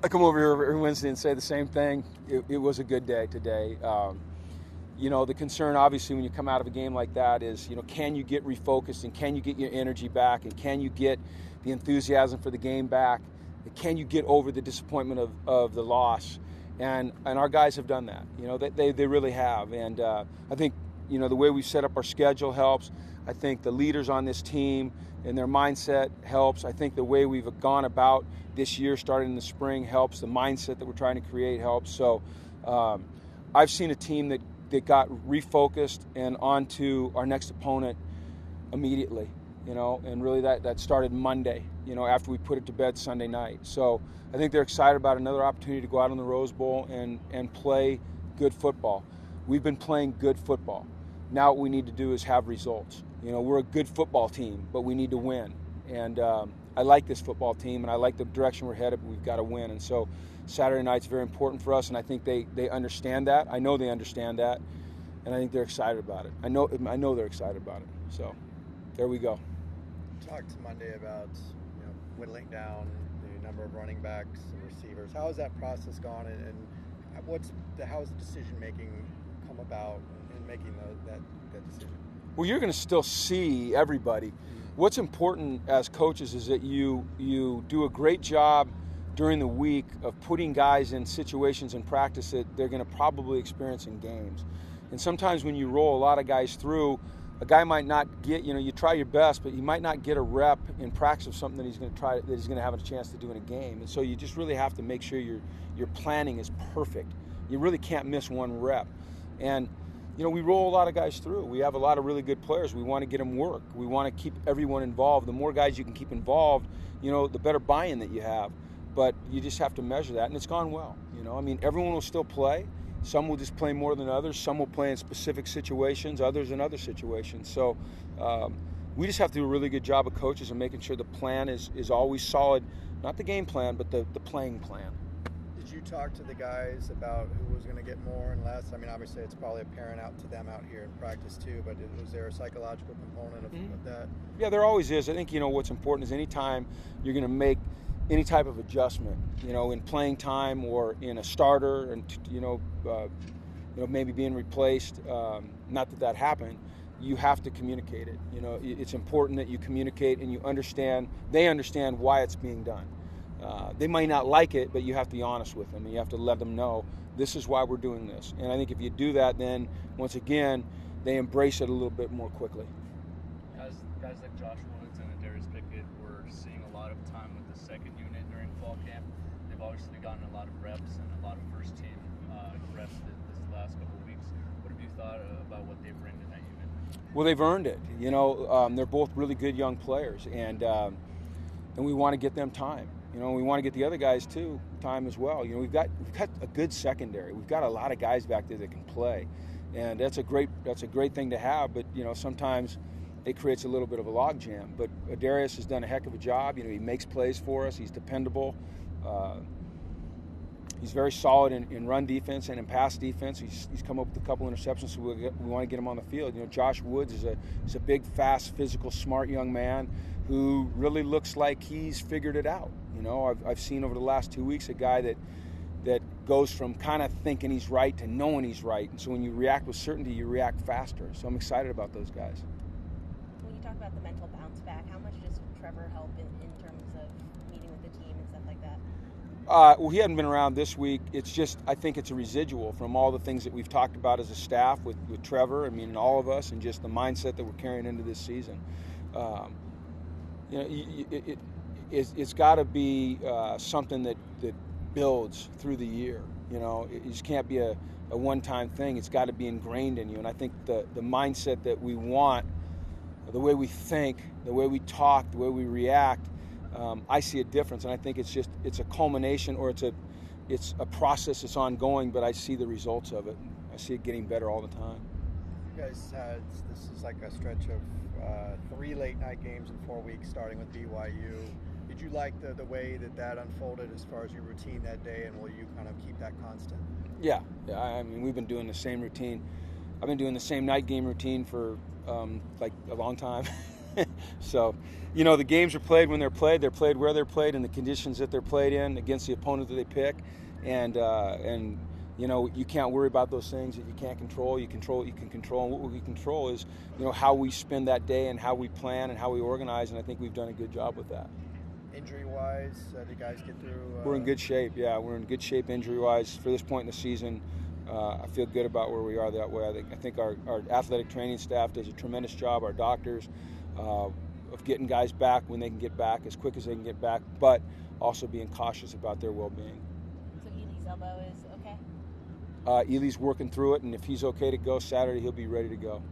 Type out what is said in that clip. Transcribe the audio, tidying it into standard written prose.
I come over here every Wednesday and say the same thing. It was a good day today. The concern, obviously, when you come out of a game like that is, can you get refocused and can you get your energy back and can you get the enthusiasm for the game back? And can you get over the disappointment of the loss? And our guys have done that. They really have. And I think, the way we've set up our schedule helps. I think the leaders on this team and their mindset helps. I think the way we've gone about this year, starting in the spring, helps. The mindset that we're trying to create helps. So I've seen a team that got refocused and onto our next opponent immediately, and really that started Monday, after we put it to bed Sunday night. So I think they're excited about another opportunity to go out in the Rose Bowl and play good football. We've been playing good football. Now what we need to do is have results. We're a good football team, but we need to win. And I like this football team, and I like the direction we're headed, but we've got to win. And so Saturday night's very important for us, and I think they understand that. I know they understand that, and I think they're excited about it. I know they're excited about it. So there we go. You talked Monday about whittling down the number of running backs and receivers. How has that process gone, and how has the decision making come about in making that decision? Well, you're going to still see everybody. What's important as coaches is that you do a great job during the week of putting guys in situations in practice that they're going to probably experience in games. And sometimes when you roll a lot of guys through, a guy might not get, you try your best, but you might not get a rep in practice of something that he's going to have a chance to do in a game. And so you just really have to make sure your planning is perfect. You really can't miss one rep. And we roll a lot of guys through. We have a lot of really good players. We want to get them work. We want to keep everyone involved. The more guys you can keep involved, the better buy-in that you have. But you just have to measure that, and it's gone well. Everyone will still play. Some will just play more than others. Some will play in specific situations, others in other situations. So we just have to do a really good job of coaches and making sure the plan is always solid. Not the game plan, but the playing plan. Did you talk to the guys about who was going to get more and less? Obviously it's probably apparent out to them out here in practice too, but was there a psychological component of that? Yeah, there always is. I think, what's important is anytime you're going to make any type of adjustment, in playing time or in a starter and, maybe being replaced, not that happened, you have to communicate it. It's important that you communicate and they understand why it's being done. They might not like it, but you have to be honest with them and you have to let them know this is why we're doing this. And I think if you do that, then once again, they embrace it a little bit more quickly. Guys like Josh Woods and Darius Pickett were seeing a lot of time with the second unit during fall camp. They've obviously gotten a lot of reps and a lot of first team reps this last couple of weeks. What have you thought about what they bring to that unit? Well, they've earned it. They're both really good young players, and we want to get them time. We want to get the other guys too time as well. We've got a good secondary. We've got a lot of guys back there that can play, and that's a great thing to have. But sometimes it creates a little bit of a logjam. But Darius has done a heck of a job. He makes plays for us. He's dependable. He's very solid in run defense and in pass defense. He's come up with a couple interceptions, so we want to get him on the field. Josh Woods is a big, fast, physical, smart young man who really looks like he's figured it out. I've seen over the last 2 weeks a guy that goes from kind of thinking he's right to knowing he's right. And so when you react with certainty, you react faster. So I'm excited about those guys. When you talk about the mental bounce back, how much does Trevor help in terms of meeting with the team and stuff like that? Well, he hadn't been around this week. It's just, I think it's a residual from all the things that we've talked about as a staff with Trevor, and all of us, and just the mindset that we're carrying into this season. It's got to be something that builds through the year. It just can't be a one-time thing. It's got to be ingrained in you. And I think the mindset that we want, the way we think, the way we talk, the way we react, I see a difference. And I think it's a culmination, or it's a process that's ongoing, but I see the results of it. I see it getting better all the time. You guys this is like a stretch of 3 late night games in 4 weeks, starting with BYU. Did you like the way that unfolded as far as your routine that day, and will you kind of keep that constant? Yeah. We've been doing the same routine. I've been doing the same night game routine for like a long time. So, you know, the games are played when they're played. They're played where they're played in the conditions that they're played in against the opponent that they pick. And you know, you can't worry about those things that you can't control. You can control. And what we control is, you know, how we spend that day and how we plan and how we organize. And I think we've done a good job with that. Injury-wise, the guys get through? We're in good shape. Yeah, we're in good shape injury-wise for this point in the season. I feel good about where we are that way. I think our athletic training staff does a tremendous job. Our doctors of getting guys back when they can get back as quick as they can get back, but also being cautious about their well-being. So Eli's elbow is okay? Eli's working through it, and if he's okay to go Saturday, he'll be ready to go.